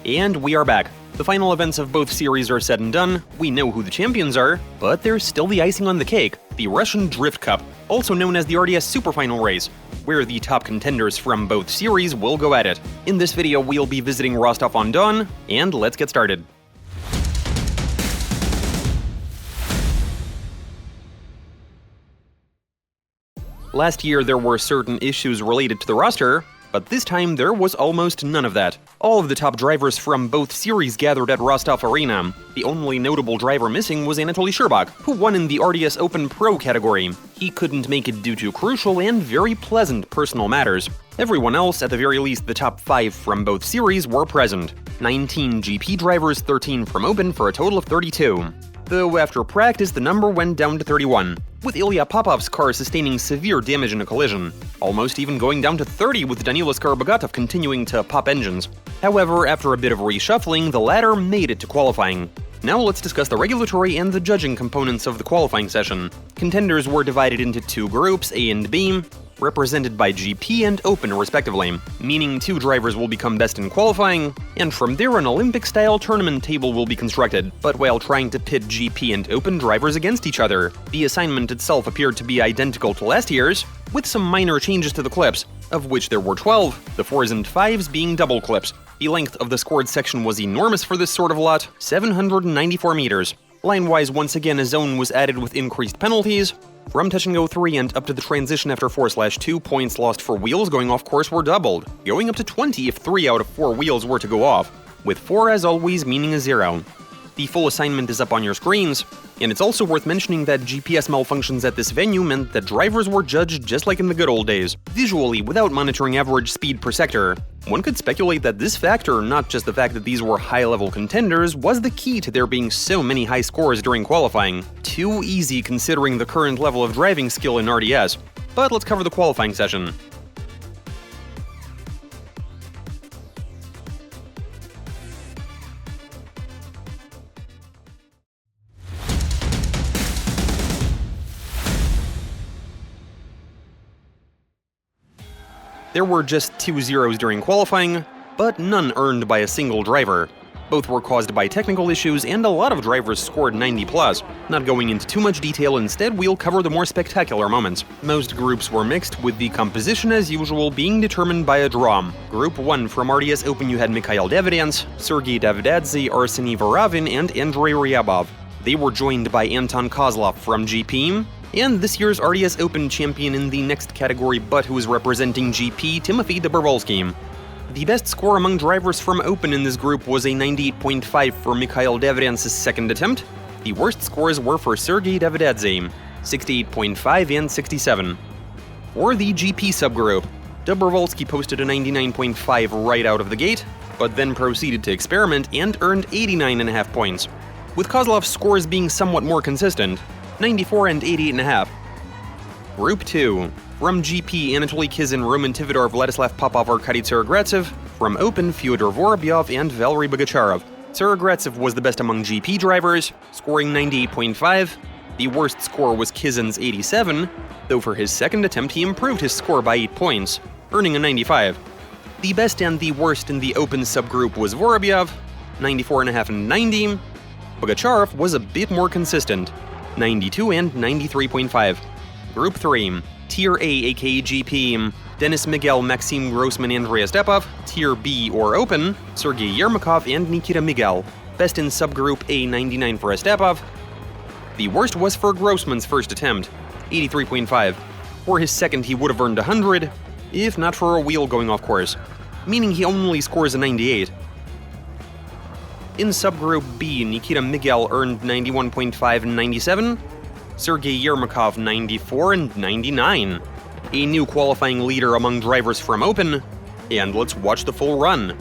And we are back. The final events of both series are said and done, we know who the champions are, but there's still the icing on the cake, the Russian Drift Cup, also known as the RDS Superfinal race, where the top contenders from both series will go at it. In this video, we'll be visiting Rostov-on-Don, and let's get started. Last year, there were certain issues related to the roster, but this time there was almost none of that. All of the top drivers from both series gathered at Rostov Arena. The only notable driver missing was Anatoly Sherbak, who won in the RDS Open Pro category. He couldn't make it due to crucial and very pleasant personal matters. Everyone else, at the very least the top 5 from both series, were present. 19 GP drivers, 13 from Open for a total of 32. Though after practice the number went down to 31, with Ilya Popov's car sustaining severe damage in a collision, almost even going down to 30 with Danila Skarbogatov continuing to pop engines. However, after a bit of reshuffling, the latter made it to qualifying. Now let's discuss the regulatory and the judging components of the qualifying session. Contenders were divided into 2 groups, A and B, represented by GP and Open respectively, meaning 2 drivers will become best in qualifying, and from there an Olympic-style tournament table will be constructed, but while trying to pit GP and Open drivers against each other. The assignment itself appeared to be identical to last year's, with some minor changes to the clips, of which there were 12, the 4s and 5s being double clips. The length of the scored section was enormous for this sort of lot, 794 meters. Line-wise, once again, a zone was added with increased penalties. From touch and go 3 and up to the transition after 4/2, points lost for wheels going off course were doubled, going up to 20 if 3 out of 4 wheels were to go off, with 4 as always meaning a 0. The full assignment is up on your screens, and it's also worth mentioning that GPS malfunctions at this venue meant that drivers were judged just like in the good old days, visually without monitoring average speed per sector. One could speculate that this factor, not just the fact that these were high-level contenders, was the key to there being so many high scores during qualifying. Too easy considering the current level of driving skill in RDS. But let's cover the qualifying session. There were just 2 zeros during qualifying, but none earned by a single driver. Both were caused by technical issues, and a lot of drivers scored 90+. Not going into too much detail, instead we'll cover the more spectacular moments. Most groups were mixed, with the composition as usual being determined by a draw. Group 1 from RDS Open you had Mikhail Davidyans, Sergei Davidadze, Arseny Varavin, and Andrei Ryabov. They were joined by Anton Kozlov from GP, and this year's RDS Open champion in the next category but who is representing GP, Timothy Dobrovolsky. The best score among drivers from Open in this group was a 98.5 for Mikhail Davidyan's second attempt. The worst scores were for Sergei Davidadze, 68.5 and 67. For the GP subgroup, Dobrovolsky posted a 99.5 right out of the gate, but then proceeded to experiment and earned 89.5 points, with Kozlov's scores being somewhat more consistent, 94 and 88.5. Group 2. From GP, Anatoly Kizin, Roman Tividor, Vladislav Popov, Arkady Tsarogratsev. From Open, Fyodor Vorobyov and Valery Bogacharov. Tsarogratsev was the best among GP drivers, scoring 98.5. The worst score was Kizin's 87, though for his second attempt he improved his score by 8 points, earning a 95. The best and the worst in the Open subgroup was Vorobyov, 94.5 and 90. Bogacharov was a bit more consistent, 92 and 93.5. Group 3. Tier A aka GP, Denis Miguel, Maxim Grossman, Andrei Stepov. Tier B or Open, Sergei Yermakov and Nikita Miguel. Best in subgroup A, 99 for Estepov. The worst was for Grossman's first attempt, 83.5. For his second he would have earned 100, if not for a wheel going off course, meaning he only scores a 98. In subgroup B, Nikita Miguel earned 91.5 and 97, Sergei Yermakov 94 and 99. A new qualifying leader among drivers from Open, and let's watch the full run.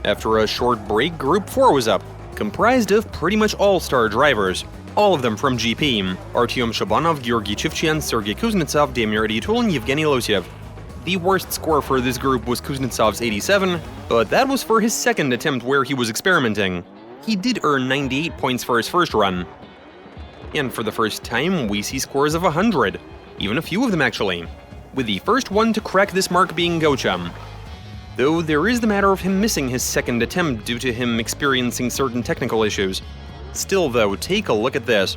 After a short break, Group 4 was up, comprised of pretty much all-star drivers. all of them from GP: Artyom Shabanov, Georgy Chivchyan, Sergei Kuznetsov, Damir Idiatul, and Yevgeny Losyev. The worst score for this group was Kuznetsov's 87, but that was for his second attempt where he was experimenting. He did earn 98 points for his first run. And for the first time, we see scores of 100. Even a few of them, actually. With the first one to crack this mark being Gocha. Though there is the matter of him missing his second attempt due to him experiencing certain technical issues. Still though, take a look at this.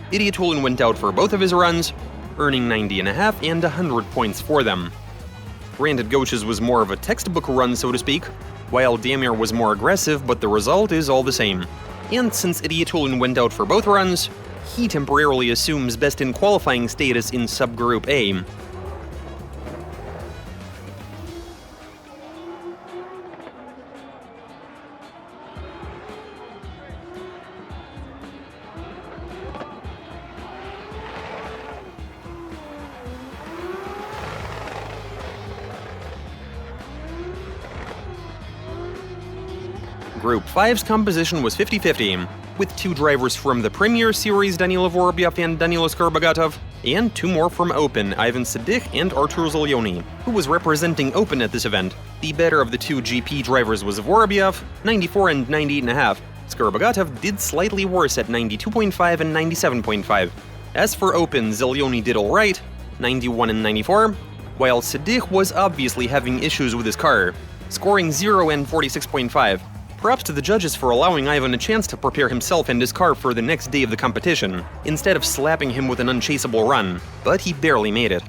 Idiatulin went out for both of his runs, earning 90.5 and 100 points for them. Granted, Gocha's was more of a textbook run, so to speak, while Damir was more aggressive, but the result is all the same. And since Idiatulin went out for both runs, he temporarily assumes best in qualifying status in Subgroup A. Group 5's composition was 50-50, with 2 drivers from the Premier Series, Danilo Vorobyev and Danilo Skarbogatov, and 2 more from Open, Ivan Sedych and Artur Zelyony, who was representing Open at this event. The better of the 2 GP drivers was Vorobyev, 94 and 98.5. Skarbogatov did slightly worse at 92.5 and 97.5. As for Open, Zelyony did alright, 91 and 94, while Sedych was obviously having issues with his car, scoring 0 and 46.5. Props to the judges for allowing Ivan a chance to prepare himself and his car for the next day of the competition, instead of slapping him with an unchaseable run, but he barely made it.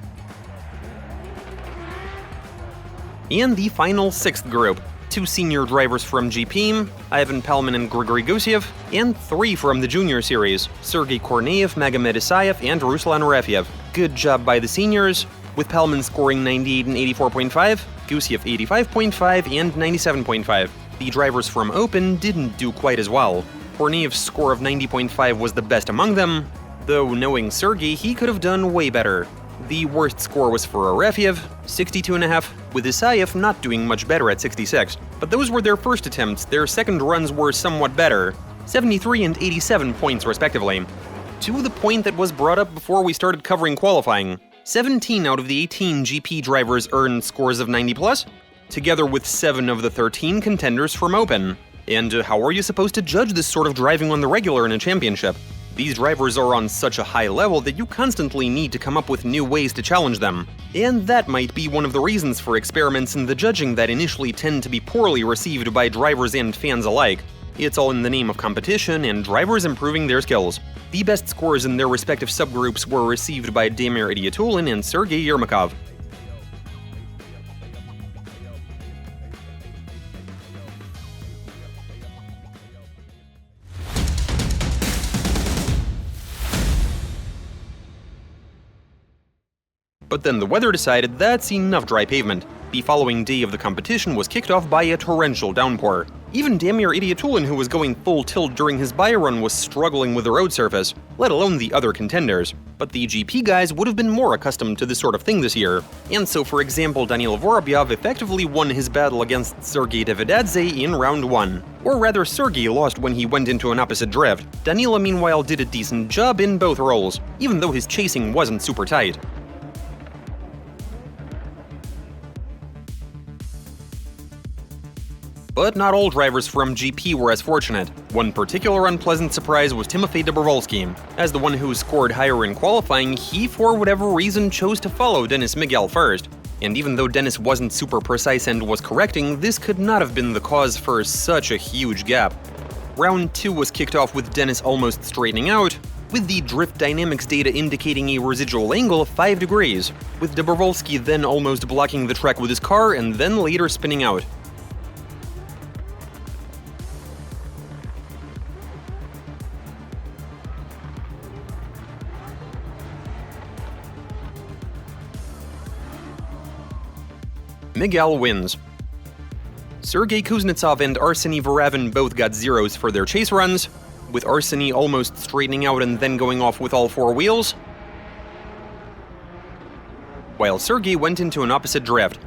In the final 6th group, 2 senior drivers from GP, Ivan Palman and Grigory Gusiev, and 3 from the junior series, Sergei Korneyev, Magomed Isayev, and Ruslan Arefyev. Good job by the seniors, with Palman scoring 98 and 84.5, Gusiev 85.5 and 97.5. The drivers from Open didn't do quite as well. Korneyev's score of 90.5 was the best among them, though knowing Sergei, he could have done way better. The worst score was for Arefyev, 62.5, with Isayev not doing much better at 66. But those were their first attempts, their second runs were somewhat better, 73 and 87 points respectively. To the point that was brought up before we started covering qualifying, 17 out of the 18 GP drivers earned scores of 90+, together with 7 of the 13 contenders from Open. And how are you supposed to judge this sort of driving on the regular in a championship? These drivers are on such a high level that you constantly need to come up with new ways to challenge them. And that might be one of the reasons for experiments in the judging that initially tend to be poorly received by drivers and fans alike. It's all in the name of competition and drivers improving their skills. The best scores in their respective subgroups were received by Damir Idiatulin and Sergei Yermakov. But then the weather decided that's enough dry pavement. The following day of the competition was kicked off by a torrential downpour. Even Damir Idiatulin, who was going full tilt during his bio-run, was struggling with the road surface, let alone the other contenders. But the GP guys would have been more accustomed to this sort of thing this year. And so, for example, Danilo Vorobyev effectively won his battle against Sergei Davidadze in round 1. Or rather, Sergei lost when he went into an opposite drift. Danilo, meanwhile, did a decent job in both roles, even though his chasing wasn't super tight. But not all drivers from GP were as fortunate. One particular unpleasant surprise was Timofey Dobrovolsky. As the one who scored higher in qualifying, he for whatever reason chose to follow Denis Miguel first. And even though Denis wasn't super precise and was correcting, this could not have been the cause for such a huge gap. Round 2 was kicked off with Denis almost straightening out, with the drift dynamics data indicating a residual angle of 5 degrees, with Dobrovolsky then almost blocking the track with his car and then later spinning out. Miguel wins. Sergei Kuznetsov and Arseny Varavin both got zeros for their chase runs, with Arseny almost straightening out and then going off with all four wheels, while Sergei went into an opposite drift.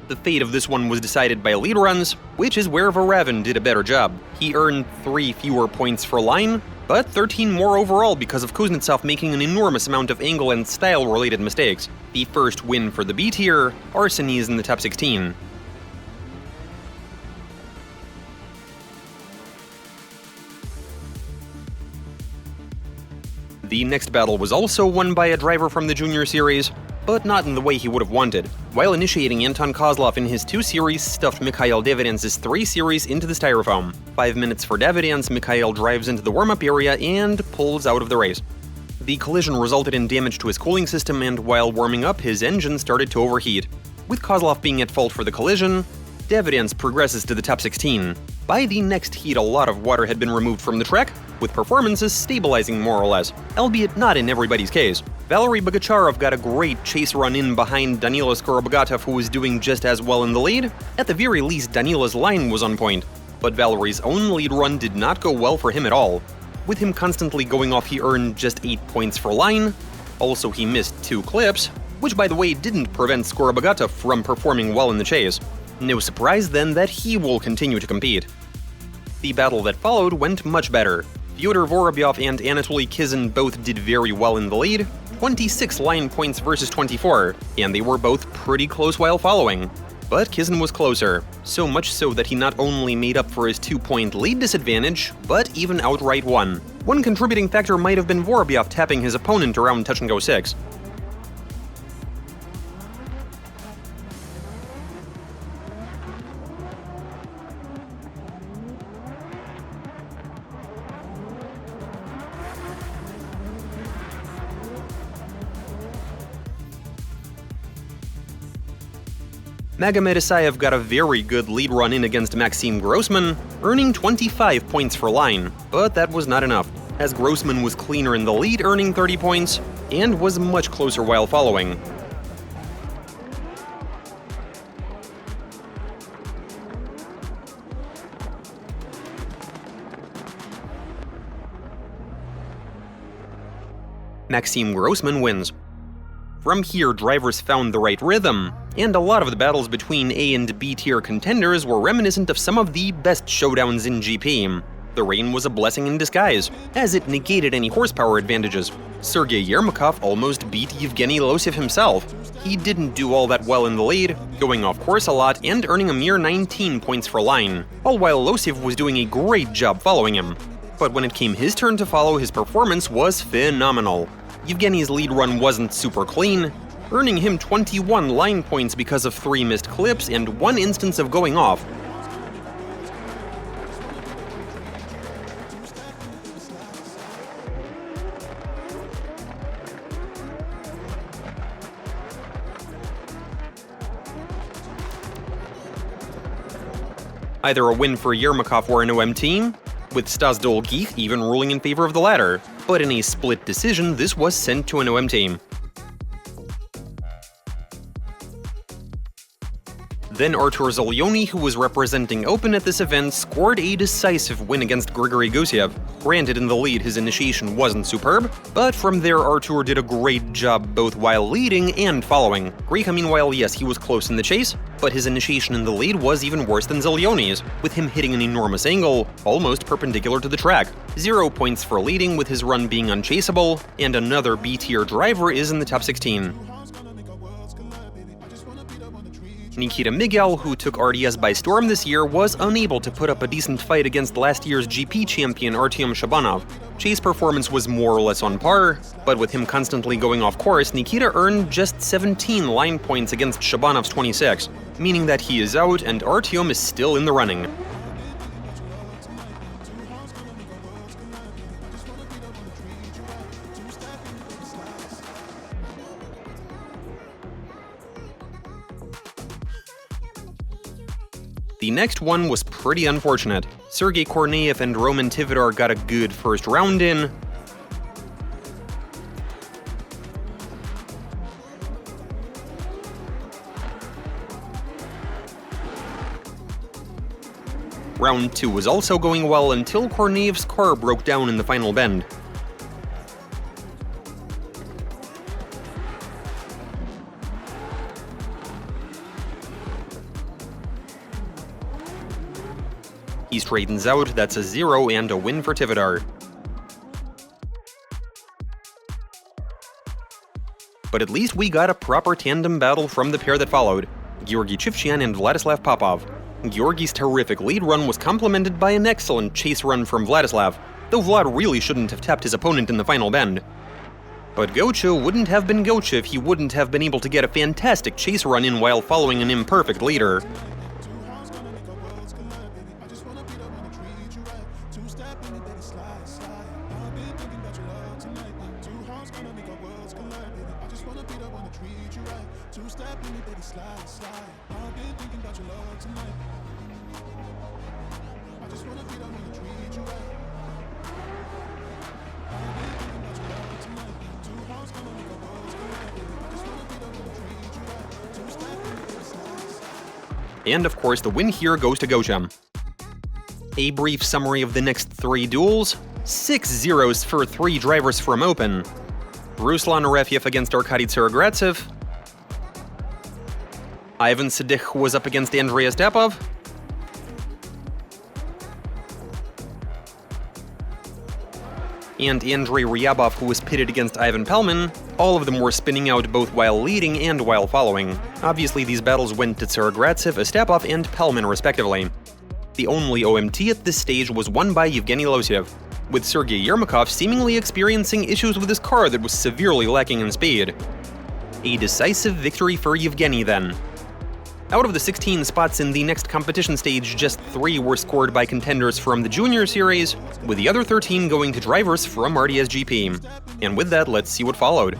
The fate of this one was decided by lead runs, which is where Varavin did a better job. He earned 3 fewer points for line, but 13 more overall because of Kuznetsov making an enormous amount of angle and style-related mistakes. The first win for the B tier, Arseny is in the top 16. The next battle was also won by a driver from the Junior Series, but not in the way he would have wanted. While initiating, Anton Kozlov in his 2 Series stuffed Mikhail Davidian's 3 Series into the styrofoam. 5 minutes for Davidians, Mikhail drives into the warm-up area and pulls out of the race. The collision resulted in damage to his cooling system, and while warming up, his engine started to overheat. With Kozlov being at fault for the collision, Davidians progresses to the top 16. By the next heat, a lot of water had been removed from the track, with performances stabilizing more or less, albeit not in everybody's case. Valery Bogacharov got a great chase run in behind Danila Skorobogatov, who was doing just as well in the lead. At the very least, Danila's line was on point, but Valery's own lead run did not go well for him at all. With him constantly going off, he earned just 8 points for line. Also, he missed 2 clips, which by the way didn't prevent Skorobogatov from performing well in the chase. No surprise then that he will continue to compete. The battle that followed went much better. Fyodor Vorobyov and Anatoly Kizin both did very well in the lead, 26 line points versus 24, and they were both pretty close while following. But Kizin was closer, so much so that he not only made up for his 2-point lead disadvantage, but even outright won. One contributing factor might have been Vorobyov tapping his opponent around touch-and-go 6. Magomed Isayev got a very good lead run in against Maxim Grossman, earning 25 points for line, but that was not enough, as Grossman was cleaner in the lead, earning 30 points, and was much closer while following. Maxim Grossman wins. From here, drivers found the right rhythm, and a lot of the battles between A and B tier contenders were reminiscent of some of the best showdowns in GP. The rain was a blessing in disguise, as it negated any horsepower advantages. Sergei Yermakov almost beat Yevgeny Losiev himself. He didn't do all that well in the lead, going off course a lot and earning a mere 19 points for line, all while Losiev was doing a great job following him. But when it came his turn to follow, his performance was phenomenal. Yevgeny's lead run wasn't super clean, earning him 21 line points because of 3 missed clips and 1 instance of going off. Either a win for Yermakov or an OMT, with Stas Dolgich even ruling in favor of the latter. But in a split decision, this was sent to an OMT. Then Artur Zelyony, who was representing Open at this event, scored a decisive win against Grigory Gusiev. Granted, in the lead his initiation wasn't superb, but from there Artur did a great job both while leading and following. Grika, meanwhile, yes, he was close in the chase, but his initiation in the lead was even worse than Zelyony's, with him hitting an enormous angle, almost perpendicular to the track. 0 points for leading, with his run being unchaseable, and another B-tier driver is in the top 16. Nikita Miguel, who took RDS by storm this year, was unable to put up a decent fight against last year's GP champion Artyom Shabanov. Chase performance was more or less on par, but with him constantly going off course, Nikita earned just 17 line points against Shabanov's 26, meaning that he is out and Artyom is still in the running. The next one was pretty unfortunate. Sergei Korneyev and Roman Tividar got a good first round in, Round 2 was also going well until Korneev's car broke down in the final bend. He straightens out, that's a 0 and a win for Tivadar. But at least we got a proper tandem battle from the pair that followed, Georgy Chivchian and Vladislav Popov. Georgy's terrific lead run was complemented by an excellent chase run from Vladislav, though Vlad really shouldn't have tapped his opponent in the final bend. But Gocha wouldn't have been Gocha if he wouldn't have been able to get a fantastic chase run in while following an imperfect leader. And of course, the win here goes to Gocha. A brief summary of the next 3 duels: 6 zeros for 3 drivers from Open. Ruslan Arefyev against Arkady Tsarogradtsev. Ivan Sedych was up against Andrei Ostapov. And Andrei Ryabov, who was pitted against Ivan Pelman. All of them were spinning out both while leading and while following. Obviously, these battles went to Tsarogradtsev, Ostapov, and Pelman respectively. The only OMT at this stage was won by Yevgeny Losyev, with Sergei Yermakov seemingly experiencing issues with his car that was severely lacking in speed. A decisive victory for Yevgeny then. Out of the 16 spots in the next competition stage, just 3 were scored by contenders from the Junior Series, with the other 13 going to drivers from RDS GP. And with that, let's see what followed.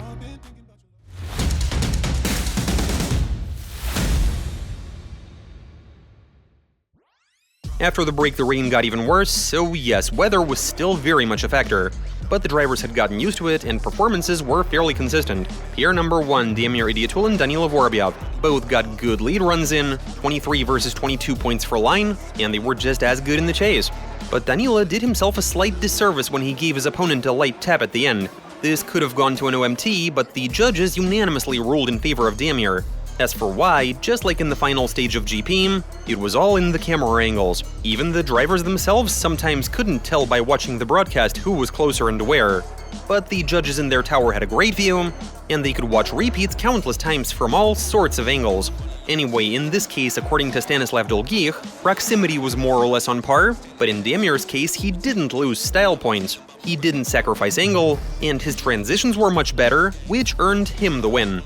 After the break, the rain got even worse, so yes, weather was still very much a factor. But the drivers had gotten used to it, and performances were fairly consistent. Pair number 1, Damir Idiotul and Danila Vorobyov. Both got good lead runs in, 23 versus 22 points for line, and they were just as good in the chase. But Danila did himself a slight disservice when he gave his opponent a light tap at the end. This could have gone to an OMT, but the judges unanimously ruled in favor of Damir. As for why, just like in the final stage of GP, it was all in the camera angles. Even the drivers themselves sometimes couldn't tell by watching the broadcast who was closer and where. But the judges in their tower had a great view, and they could watch repeats countless times from all sorts of angles. Anyway, in this case, according to Stanislav Dolgich, proximity was more or less on par, but in Damir's case, he didn't lose style points. He didn't sacrifice angle, and his transitions were much better, which earned him the win.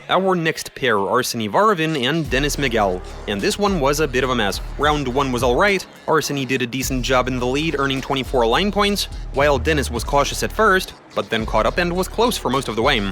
Our next pair, Arseny Varovin and Denis Miguel, and this one was a bit of a mess. Round 1 was alright, Arseny did a decent job in the lead, earning 24 line points, while Denis was cautious at first, but then caught up and was close for most of the way.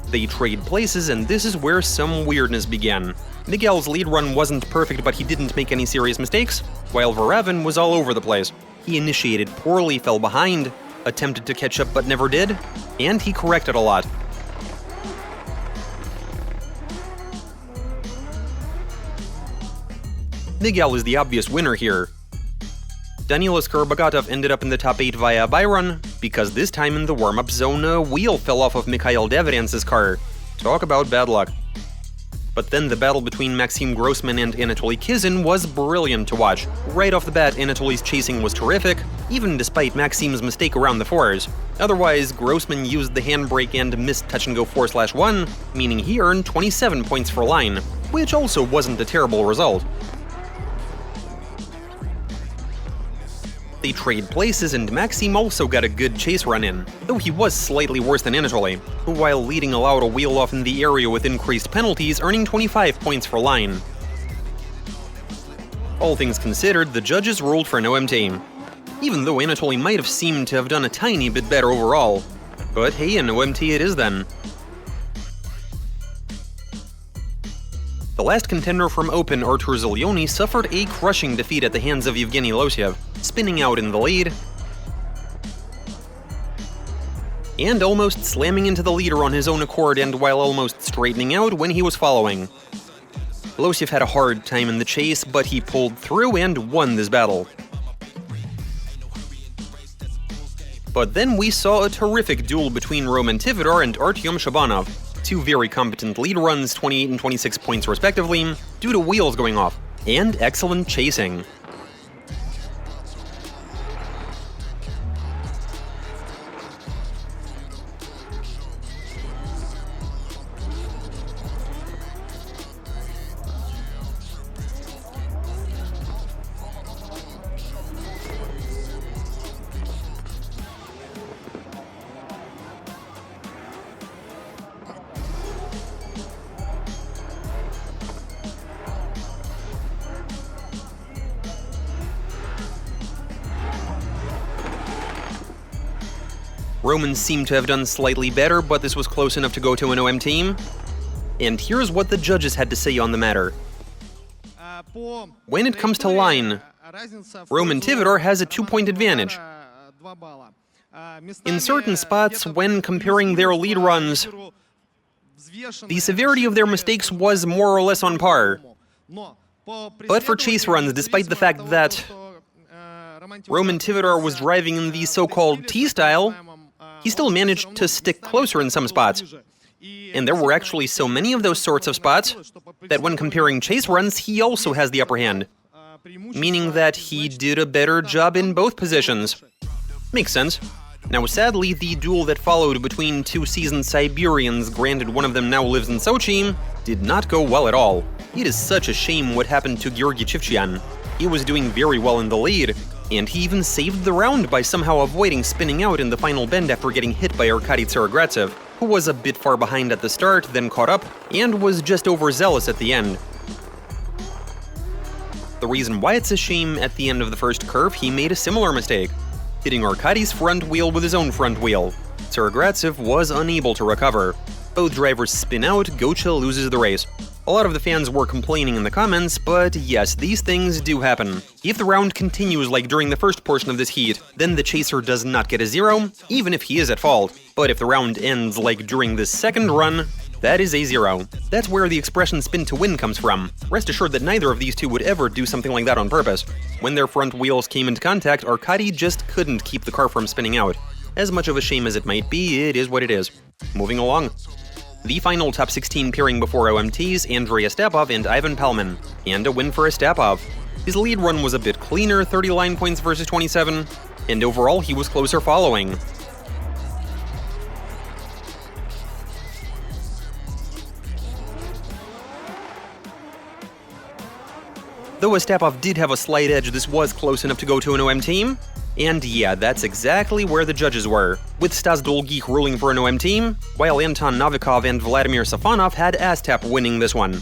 They trade places, and this is where some weirdness began. Miguel's lead run wasn't perfect, but he didn't make any serious mistakes, while Varovin was all over the place. He initiated poorly, fell behind, attempted to catch up but never did, and he corrected a lot. Miguel is the obvious winner here. Danila Skarbogatov ended up in the top 8 via a byrun, because this time in the warm-up zone a wheel fell off of Mikhail Deverence's car. Talk about bad luck. But then the battle between Maxim Grossman and Anatoly Kizin was brilliant to watch. Right off the bat, Anatoly's chasing was terrific, even despite Maxim's mistake around the fours. Otherwise, Grossman used the handbrake and missed touch-and-go 4/1, meaning he earned 27 points for line, which also wasn't a terrible result. They trade places, and Maxim also got a good chase run in, though he was slightly worse than Anatoly, who while leading allowed a wheel off in the area with increased penalties, earning 25 points for line. All things considered, the judges ruled for an OMT, even though Anatoly might have seemed to have done a tiny bit better overall. But hey, an OMT it is then. The last contender from Open, Artur Zelyony, suffered a crushing defeat at the hands of Yevgeny Losyev, spinning out in the lead. and almost slamming into the leader on his own accord and while almost straightening out when he was following. Losiev had a hard time in the chase, but he pulled through and won this battle. But then we saw a terrific duel between Roman Tivadar and Artyom Shabanov. Two very competent lead runs, 28 and 26 points respectively, due to wheels going off, and excellent chasing. Romans seemed to have done slightly better, but this was close enough to go to an OM team. And here's what the judges had to say on the matter. When it comes to line, Roman Tivadar has a 2-point advantage. In certain spots, when comparing their lead runs, the severity of their mistakes was more or less on par. But for chase runs, despite the fact that Roman Tivadar was driving in the so-called T-style, he still managed to stick closer in some spots. And there were actually so many of those sorts of spots that when comparing chase runs, he also has the upper hand. Meaning that he did a better job in both positions. Makes sense. Now sadly, the duel that followed between two seasoned Siberians, granted one of them now lives in Sochi, did not go well at all. It is such a shame what happened to Georgy Chivchyan. He was doing very well in the lead, and he even saved the round by somehow avoiding spinning out in the final bend after getting hit by Arkady Tsarogratsev, who was a bit far behind at the start, then caught up, and was just overzealous at the end. The reason why it's a shame, at the end of the first curve, he made a similar mistake, hitting Arkady's front wheel with his own front wheel. Tsarogratsev was unable to recover. Both drivers spin out, Gocha loses the race. A lot of the fans were complaining in the comments, but yes, these things do happen. If the round continues like during the first portion of this heat, then the chaser does not get a 0, even if he is at fault. But if the round ends like during this second run, that is a 0. That's where the expression spin to win comes from. Rest assured that neither of these two would ever do something like that on purpose. When their front wheels came into contact, Arkady just couldn't keep the car from spinning out. As much of a shame as it might be, it is what it is. Moving along. The final top 16 pairing before OMTs, Andrei Ostapov and Ivan Pelman, and a win for Ostapov. His lead run was a bit cleaner, 39 points versus 27, and overall he was closer following. Though Ostapov did have a slight edge, this was close enough to go to an OM team. And yeah, that's exactly where the judges were, with Stas Dolgikh ruling for an OM team, while Anton Novikov and Vladimir Safonov had Astap winning this one.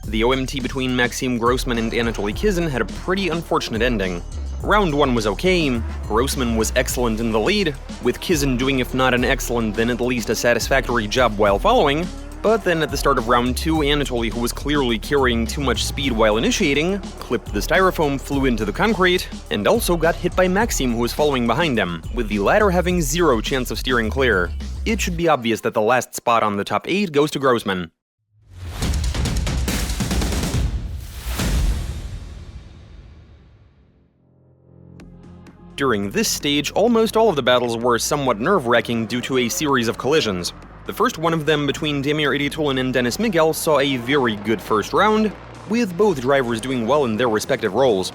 The OMT between Maxim Grossman and Anatoly Kizin had a pretty unfortunate ending. Round 1 was okay, Grossman was excellent in the lead, with Kizin doing if not an excellent then at least a satisfactory job while following, but then at the start of round 2, Anatoly, who was clearly carrying too much speed while initiating, clipped the styrofoam, flew into the concrete, and also got hit by Maxim, who was following behind him, with the latter having 0 chance of steering clear. It should be obvious that the last spot on the top 8 goes to Grossman. During this stage, almost all of the battles were somewhat nerve-wracking due to a series of collisions. The first one of them between Damir Iryatulin and Denis Miguel saw a very good first round, with both drivers doing well in their respective roles.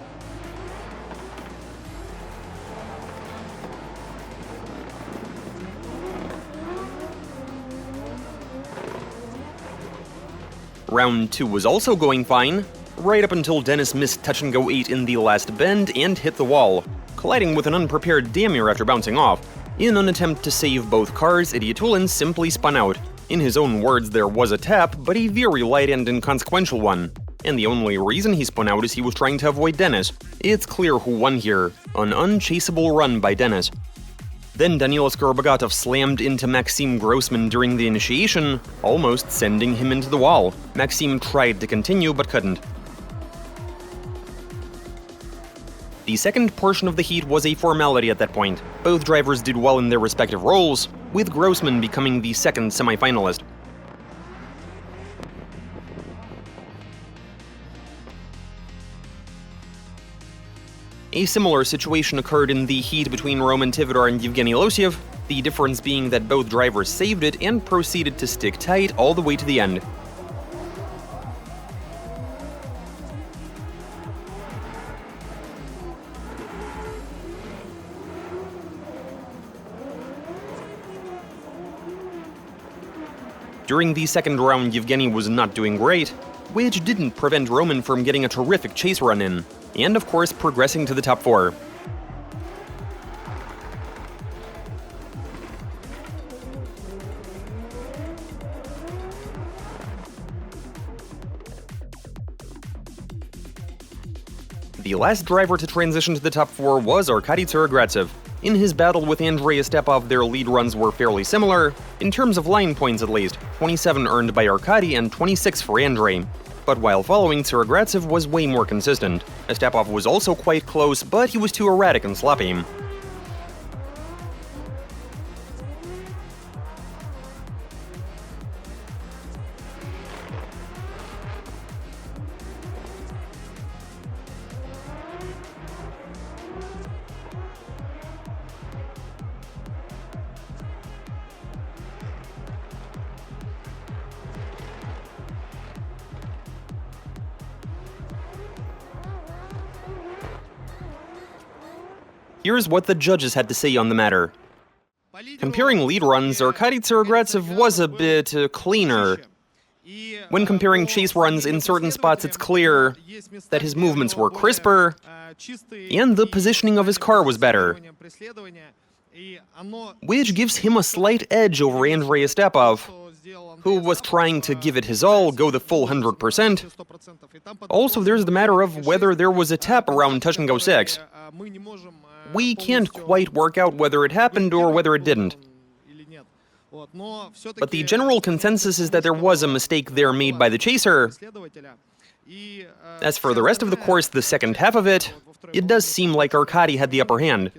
Round 2 was also going fine, right up until Denis missed touch-and-go 8 in the last bend and hit the wall, colliding with an unprepared Damir after bouncing off. In an attempt to save both cars, Iryatulin simply spun out. In his own words, there was a tap, but a very light and inconsequential one. And the only reason he spun out is he was trying to avoid Denis. It's clear who won here. An unchaseable run by Denis. Then Danilo Skorobogatov slammed into Maxim Grossman during the initiation, almost sending him into the wall. Maxim tried to continue, but couldn't. The second portion of the heat was a formality at that point. Both drivers did well in their respective roles, with Grossman becoming the second semi-finalist. A similar situation occurred in the heat between Roman Tividor and Yevgeny Losiev, the difference being that both drivers saved it and proceeded to stick tight all the way to the end. During the second round, Yevgeny was not doing great, which didn't prevent Roman from getting a terrific chase run in, and of course progressing to the top 4. The last driver to transition to the top 4 was Arkady Tsarogratsev. In his battle with Andrei Stepov, their lead runs were fairly similar, in terms of line points at least, 27 earned by Arkady and 26 for Andrei. But while following, Tsarogratsev was way more consistent. Stepov was also quite close, but he was too erratic and sloppy. Here's what the judges had to say on the matter. Comparing lead runs, Arkady Tsarogratsev was a bit cleaner. When comparing chase runs, in certain spots it's clear that his movements were crisper, and the positioning of his car was better, which gives him a slight edge over Andrei Stepov, who was trying to give it his all, go the full 100%. Also, there's the matter of whether there was a tap around touch and go 6. We can't quite work out whether it happened or whether it didn't. But the general consensus is that there was a mistake there made by the chaser. As for the rest of the course, the second half of it, it does seem like Arkady had the upper hand.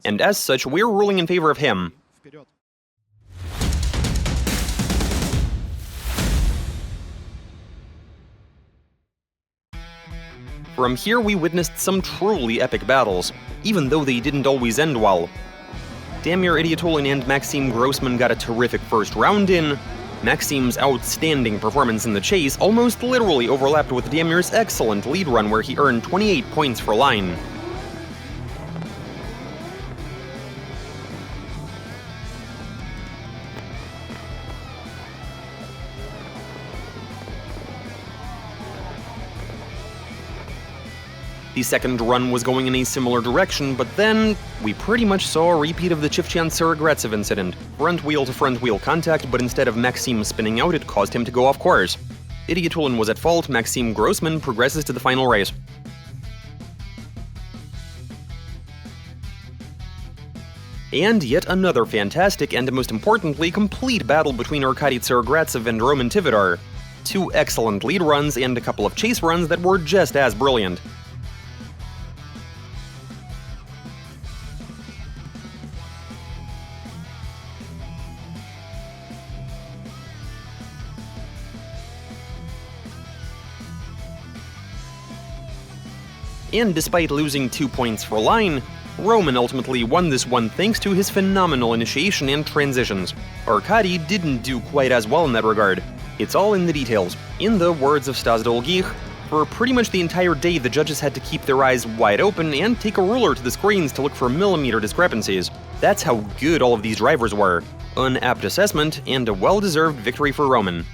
And as such, we're ruling in favor of him. From here we witnessed some truly epic battles, even though they didn't always end well. Damir Idiatulin and Maxim Grossman got a terrific first round in. Maxim's outstanding performance in the chase almost literally overlapped with Damir's excellent lead run where he earned 28 points for line. The second run was going in a similar direction, but then we pretty much saw a repeat of the Chivchan-Tsarogratsev incident. Front wheel to front wheel contact, but instead of Maxim spinning out, it caused him to go off course. Idiatulin was at fault, Maxim Grossman progresses to the final race. And yet another fantastic and, most importantly, complete battle between Arkady Tsarogratsev and Roman Tividor. Two excellent lead runs and a couple of chase runs that were just as brilliant. And despite losing 2 points for line, Roman ultimately won this one thanks to his phenomenal initiation and transitions. Arkady didn't do quite as well in that regard. It's all in the details. In the words of Stas Dolgich, for pretty much the entire day the judges had to keep their eyes wide open and take a ruler to the screens to look for millimeter discrepancies. That's how good all of these drivers were. An apt assessment and a well-deserved victory for Roman.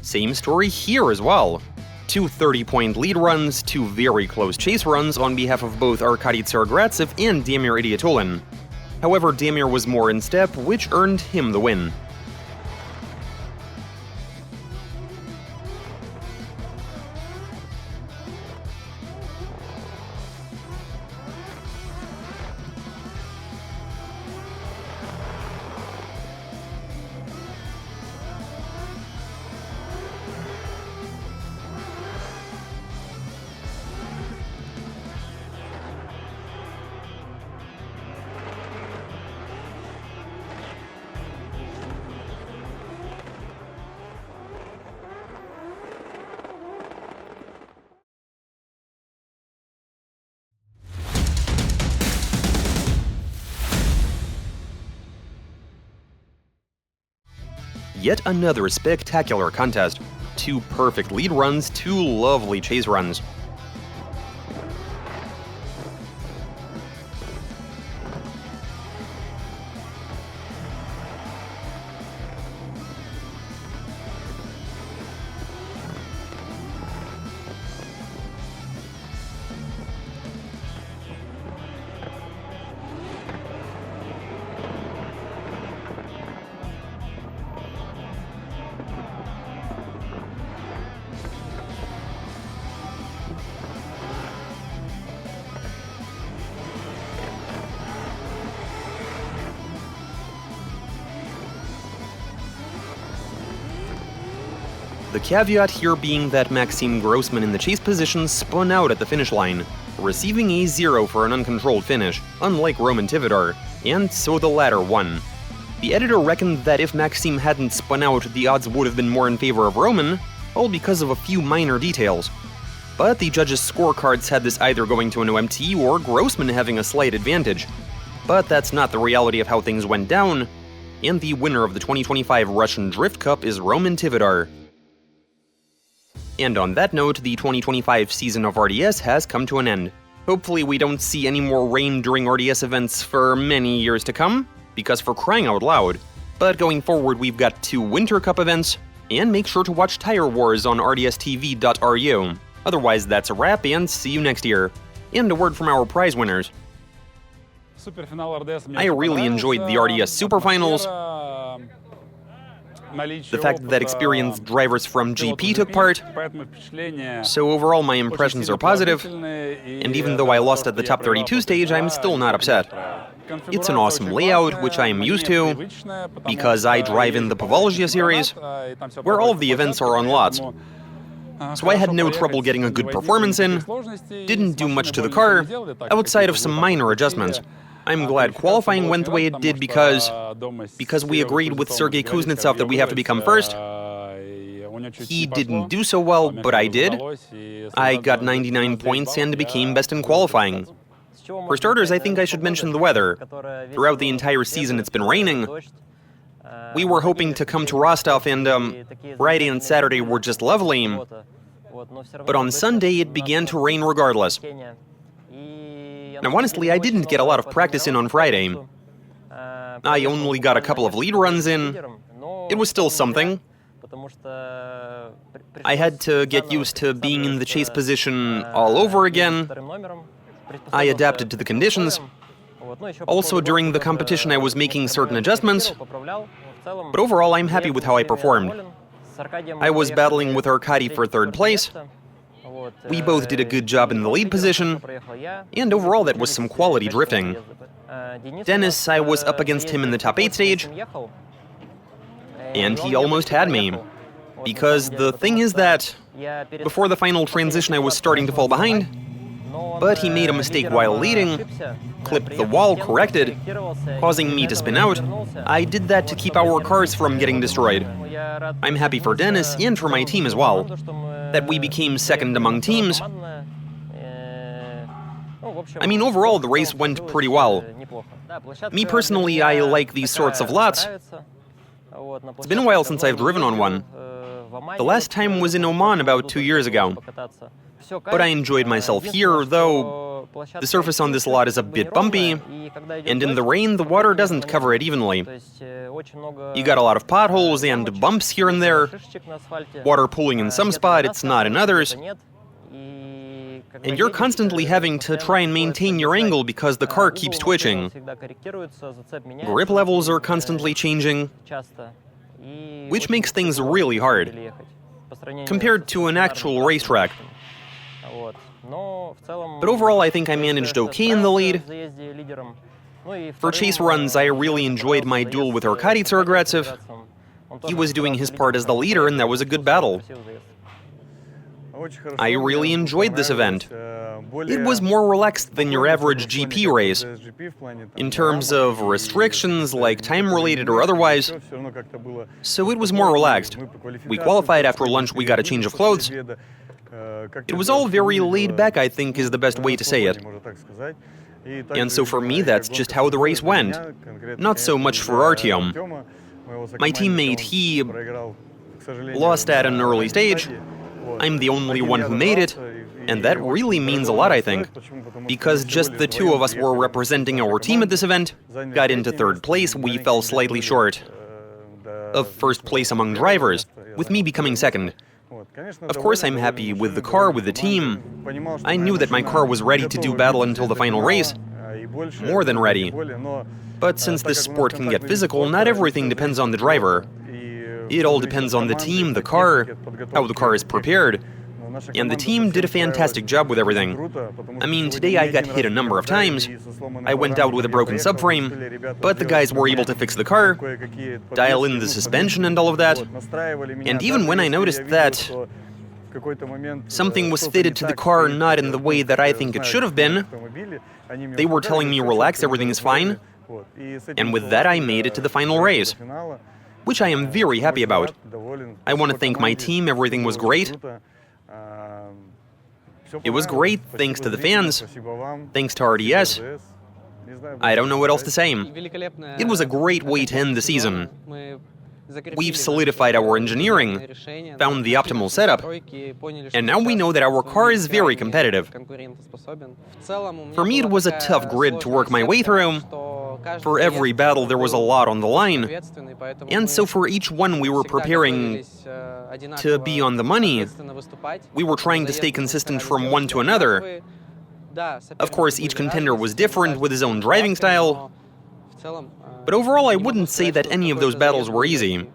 Same story here as well. Two 30-point lead runs, two very close chase runs on behalf of both Arkady Tsarogratsev and Damir Idiatulin. However, Damir was more in step, which earned him the win. Yet another spectacular contest. 2 perfect lead runs, 2 lovely chase runs. The caveat here being that Maxim Grossman in the chase position spun out at the finish line, receiving a 0 for an uncontrolled finish, unlike Roman Tivadar, and so the latter won. The editor reckoned that if Maxim hadn't spun out, the odds would have been more in favor of Roman, all because of a few minor details. But the judges' scorecards had this either going to an OMT or Grossman having a slight advantage. But that's not the reality of how things went down, and the winner of the 2025 Russian Drift Cup is Roman Tivadar. And on that note, the 2025 season of RDS has come to an end. Hopefully we don't see any more rain during RDS events for many years to come, because for crying out loud. But going forward we've got 2 Winter Cup events, and make sure to watch Tire Wars on rdstv.ru. Otherwise that's a wrap, and see you next year. And a word from our prize winners. I really enjoyed the RDS Superfinals. The fact that experienced drivers from GP took part, so overall my impressions are positive, and even though I lost at the top 32 stage, I'm still not upset. It's an awesome layout, which I am used to, because I drive in the Povolzhye series, where all of the events are on lots. So I had no trouble getting a good performance in, didn't do much to the car, outside of some minor adjustments. I'm glad qualifying went the way it did because we agreed with Sergei Kuznetsov that we have to become first. He didn't do so well, but I did. I got 99 points and became best in qualifying. For starters, I think I should mention the weather. Throughout the entire season it's been raining. We were hoping to come to Rostov and Friday and Saturday were just lovely. But on Sunday it began to rain regardless. Now honestly, I didn't get a lot of practice in on Friday. I only got a couple of lead runs in. It was still something. I had to get used to being in the chase position all over again. I adapted to the conditions. Also, during the competition I was making certain adjustments. But overall, I'm happy with how I performed. I was battling with Arkady for 3rd place. We both did a good job in the lead position, and overall that was some quality drifting. Dennis, I was up against him in the top 8 stage, and he almost had me. Because the thing is that, before the final transition I was starting to fall behind, but he made a mistake while leading, clipped the wall, corrected, causing me to spin out. I did that to keep our cars from getting destroyed. I'm happy for Dennis and for my team as well, that we became 2nd among teams. I mean, overall, the race went pretty well. Me personally, I like these sorts of lots. It's been a while since I've driven on one. The last time was in Oman about 2 years ago. But I enjoyed myself here, though the surface on this lot is a bit bumpy, and in the rain the water doesn't cover it evenly. You got a lot of potholes and bumps here and there, water pooling in some spots, it's not in others, and you're constantly having to try and maintain your angle because the car keeps twitching. Grip levels are constantly changing, which makes things really hard, compared to an actual racetrack. But overall, I think I managed okay in the lead. For chase runs, I really enjoyed my duel with Arkady Tsarogradsev. He was doing his part as the leader, and that was a good battle. I really enjoyed this event. It was more relaxed than your average GP race. In terms of restrictions, like time-related or otherwise, so it was more relaxed. We qualified, after lunch we got a change of clothes. It was all very laid back, I think is the best way to say it. And so for me, that's just how the race went. Not so much for Artyom. My teammate, he lost at an early stage. I'm the only one who made it, and that really means a lot, I think. Because just the two of us were representing our team at this event, got into third place, we fell slightly short of first place among drivers, with me becoming second. Of course, I'm happy with the car, with the team. I knew that my car was ready to do battle until the final race. More than ready. But since this sport can get physical, not everything depends on the driver. It all depends on the team, the car, how the car is prepared. And the team did a fantastic job with everything. I mean, today I got hit a number of times. I went out with a broken subframe, but the guys were able to fix the car, dial in the suspension and all of that. And even when I noticed that something was fitted to the car not in the way that I think it should have been, they were telling me, relax, everything is fine. And with that I made it to the final race, which I am very happy about. I want to thank my team, everything was great. It was great, thanks to the fans, thanks to RDS. I don't know what else to say. It was a great way to end the season. We've solidified our engineering, found the optimal setup, and now we know that our car is very competitive. For me, it was a tough grid to work my way through. For every battle, there was a lot on the line, and so for each one we were preparing to be on the money. We were trying to stay consistent from one to another. Of course, each contender was different with his own driving style, but overall I wouldn't say that any of those battles were easy.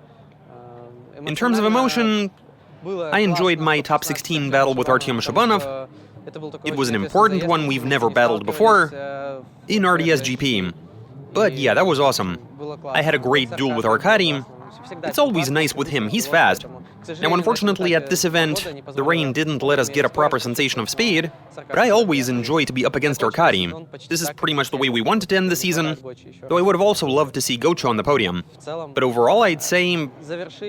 In terms of emotion, I enjoyed my top 16 battle with Artyom Shabanov. It was an important one, we've never battled before, in RDS GP. But yeah, that was awesome. I had a great duel with Arkady. It's always nice with him, he's fast. Now unfortunately at this event, the rain didn't let us get a proper sensation of speed, but I always enjoy to be up against Arkady. This is pretty much the way we wanted to end the season, though I would have also loved to see Gocho on the podium. But overall I'd say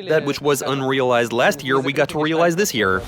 that which was unrealized last year, we got to realize this year.